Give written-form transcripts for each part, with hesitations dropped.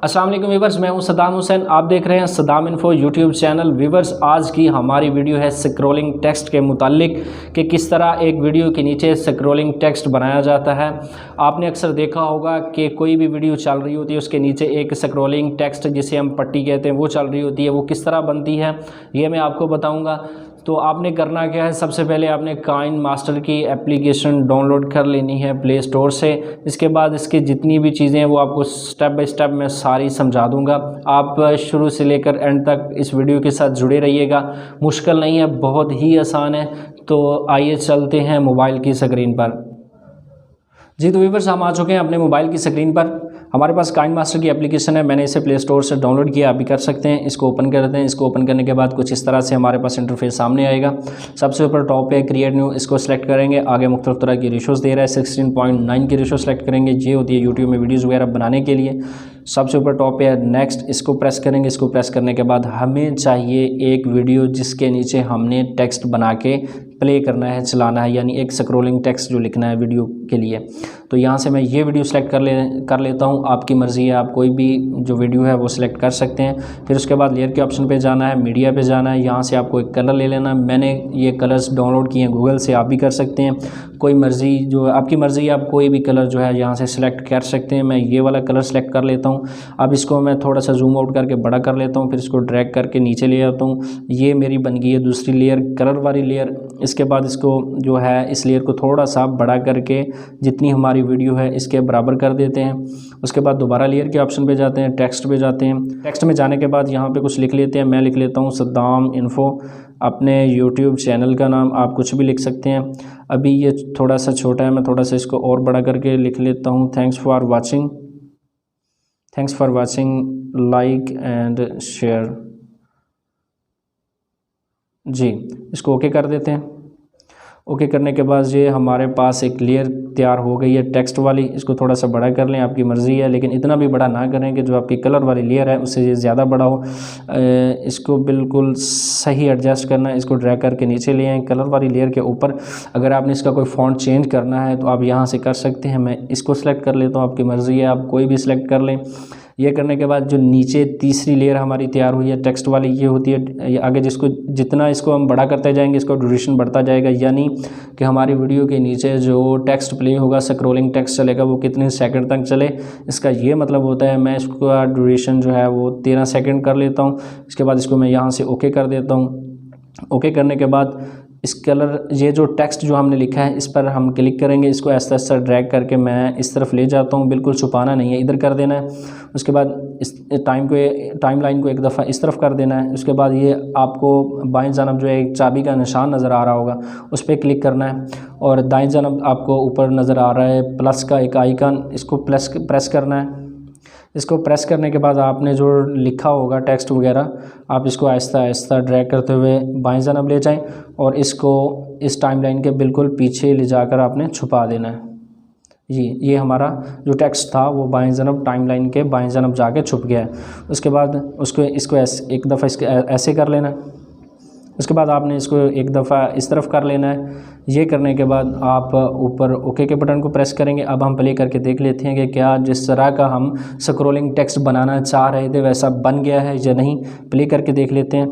अस्सलाम वालेकुम व्यूवर्स, मैं हूं सद्दाम हुसैन। आप देख रहे हैं Saddam info YouTube channel. Viewers, आज की हमारी वीडियो है स्क्रॉलिंग टेक्स्ट के मुतालिक कि किस तरह एक वीडियो के नीचे स्क्रॉलिंग टेक्स्ट बनाया जाता है। आपने अक्सर देखा होगा कि कोई भी वीडियो चल रही होती है, उसके नीचे एक स्क्रॉलिंग टेक्स्ट जिसे हम पट्टी कहते हैं वो चल रही होती है। वो किस तरह बनती है ये मैं आपको बताऊँगा। तो आपने करना क्या है, सबसे पहले आपने काइनमास्टर की एप्लीकेशन डाउनलोड कर लेनी है प्ले स्टोर से। इसके बाद इसकी जितनी भी चीज़ें हैं वो आपको स्टेप बाय स्टेप मैं सारी समझा दूंगा। आप शुरू से लेकर एंड तक इस वीडियो के साथ जुड़े रहिएगा। मुश्किल नहीं है, बहुत ही आसान है। तो आइए चलते हैं मोबाइल की स्क्रीन पर। जी तो व्यूवर्स, हम आ चुके हैं अपने मोबाइल की स्क्रीन पर। हमारे पास काइनमास्टर की एप्लीकेशन है, मैंने इसे प्ले स्टोर से डाउनलोड किया, आप भी कर सकते हैं। इसको ओपन करते हैं। इसको ओपन करने के बाद कुछ इस तरह से हमारे पास इंटरफेस सामने आएगा। सबसे ऊपर टॉप पे क्रिएट न्यू, इसको सेलेक्ट करेंगे। आगे मुख्तलिफ तरह की रेशोज़ दे रहा है, 16.9 की रेशो सेलेक्ट करेंगे। ये होती है यूट्यूब में वीडियोज़ वगैरह बनाने के लिए। सबसे ऊपर टॉप पे है नेक्स्ट, इसको प्रेस करेंगे। इसको प्रेस करने के बाद हमें चाहिए एक वीडियो जिसके नीचे हमने टेक्स्ट बना के प्ले करना है, चलाना है, यानी एक स्क्रॉलिंग टेक्स्ट जो लिखना है वीडियो के लिए। तो यहाँ से मैं ये वीडियो सेलेक्ट कर लेता हूँ। आपकी मर्ज़ी है, आप कोई भी जो वीडियो है वो सिलेक्ट कर सकते हैं। फिर उसके बाद लेयर के ऑप्शन पे जाना है, मीडिया पे जाना है। यहाँ से आपको एक कलर ले लेना है। मैंने ये कलर्स डाउनलोड किए हैं गूगल से, आप भी कर सकते हैं। कोई मर्ज़ी जो आपकी मर्ज़ी है, आप कोई भी कलर जो है यहाँ से सिलेक्ट कर सकते हैं। मैं ये वाला कलर सेलेक्ट कर लेता हूँ। अब इसको मैं थोड़ा सा जूम आउट करके बड़ा कर लेता हूँ। फिर इसको ड्रैग करके नीचे ले आता हूँ। ये मेरी बन गई है दूसरी लेयर, कलर वाली लेयर। इसके बाद इसको जो है इस लेयर को थोड़ा सा बड़ा करके जितनी हमारी वीडियो है इसके बराबर कर देते हैं। उसके बाद दोबारा लेयर के ऑप्शन पे जाते हैं, टेक्स्ट पे जाते हैं। टेक्स्ट में जाने के बाद यहाँ पे कुछ लिख लेते हैं। मैं लिख लेता हूँ सद्दाम इन्फो, अपने यूट्यूब चैनल का नाम आप कुछ भी लिख सकते हैं। अभी ये थोड़ा सा छोटा है, मैं थोड़ा सा इसको और बड़ा करके लिख लेता हूँ। Thanks for watching, like and share. जी, इसको ओके कर देते हैं। ओके करने के बाद ये हमारे पास एक लेयर तैयार हो गई है टेक्स्ट वाली। इसको थोड़ा सा बड़ा कर लें, आपकी मर्ज़ी है, लेकिन इतना भी बड़ा ना करें कि जो आपकी कलर वाली लेयर है उससे ये ज़्यादा बड़ा हो। इसको बिल्कुल सही एडजस्ट करना है। इसको ड्रैग करके नीचे ले आएँ कलर वाली लेयर के ऊपर। अगर आपने इसका कोई फ़ॉन्ट चेंज करना है तो आप यहाँ से कर सकते हैं। मैं इसको सिलेक्ट कर लेता हूँ, आपकी मर्ज़ी है, आप कोई भी सिलेक्ट कर लें। ये करने के बाद जो नीचे तीसरी लेयर हमारी तैयार हुई है टेक्स्ट वाली, ये होती है आगे, जिसको जितना इसको हम बड़ा करते जाएंगे इसका ड्यूरेशन बढ़ता जाएगा। यानी कि हमारी वीडियो के नीचे जो टेक्स्ट प्ले होगा, स्क्रॉलिंग टेक्स्ट चलेगा, वो कितने सेकंड तक चले, इसका ये मतलब होता है। मैं इसका ड्यूरेशन जो है वो 13 सेकंड कर लेता हूँ। इसके बाद इसको मैं यहाँ से ओके कर देता हूँ। ओके करने के बाद इस कलर, ये जो टेक्स्ट जो हमने लिखा है इस पर हम क्लिक करेंगे। इसको ऐसा ऐसा ड्रैग करके मैं इस तरफ ले जाता हूँ, बिल्कुल छुपाना नहीं है, इधर कर देना है। उसके बाद इस टाइम लाइन को एक दफ़ा इस तरफ कर देना है। उसके बाद ये आपको बाएं जानब जो है एक चाबी का निशान नज़र आ रहा होगा, उस पर क्लिक करना है। और दाएं जानब आपको ऊपर नज़र आ रहा है प्लस का एक आइकन, इसको प्रेस करना है। इसको प्रेस करने के बाद आपने जो लिखा होगा टेक्स्ट वगैरह, आप इसको आहिस्ता आहिस्ता ड्रैग करते हुए बाएं जानब ले जाएं और इसको इस टाइमलाइन के बिल्कुल पीछे ले जाकर आपने छुपा देना है। ये हमारा जो टेक्स्ट था वो बाएं जानब, टाइमलाइन के बाएं जानब जाके छुप गया है। उसके बाद इसको एक दफ़ा ऐसे कर लेना है। उसके बाद आपने इसको एक दफ़ा इस तरफ कर लेना है। ये करने के बाद आप ऊपर ओके के बटन को प्रेस करेंगे। अब हम प्ले करके देख लेते हैं कि क्या जिस तरह का हम स्क्रॉलिंग टेक्स्ट बनाना चाह रहे थे वैसा बन गया है या नहीं। प्ले करके देख लेते हैं।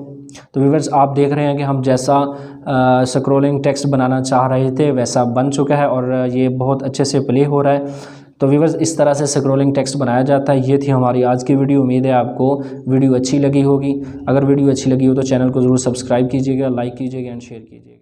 तो व्यूअर्स, आप देख रहे हैं कि हम जैसा स्क्रॉलिंग टेक्स्ट बनाना चाह रहे थे वैसा बन चुका है और ये बहुत अच्छे से प्ले हो रहा है। तो व्यूअर्स, इस तरह से स्क्रॉलिंग टेक्स्ट बनाया जाता है। ये थी हमारी आज की वीडियो। उम्मीद है आपको वीडियो अच्छी लगी होगी। अगर वीडियो अच्छी लगी हो तो चैनल को ज़रूर सब्सक्राइब कीजिएगा, लाइक कीजिएगा एंड शेयर कीजिएगा।